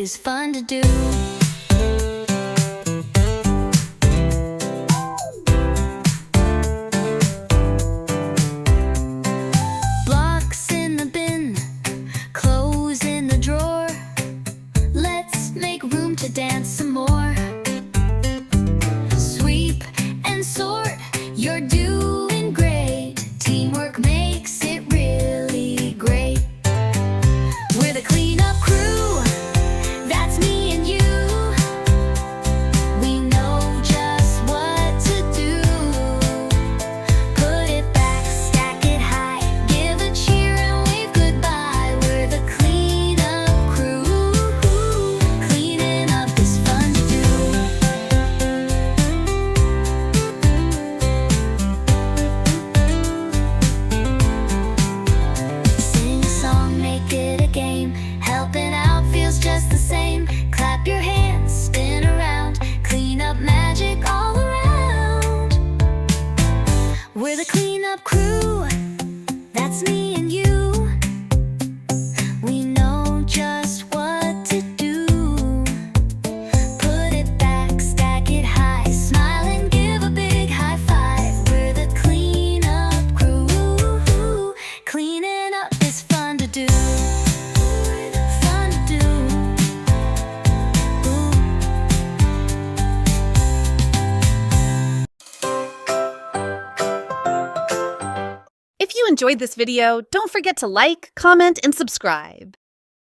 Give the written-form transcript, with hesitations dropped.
is fun to do. Blocks in the bin, clothes in the drawer. Let's make room to dance some more. Sweep and sort, you're doing great. Teamwork makes it really great. We're the cleanup crew, that's me and you. We know just what to do. Put it back, stack it high, give a cheer and wave goodbye. We're the cleanup crew. Cleaning up is fun to do. Sing a song, make it a game. Helping out feels just the same. Clap your hands, spin around. Clean up magic all around. We're the cleanup crew, that's me and you. We know just what to do. Put it back, stack it high, smile and give a big high five. We're the cleanup crew. Cleaning up is fun to do. Fun to do. If you enjoyed this video, don't forget to like, comment, and subscribe.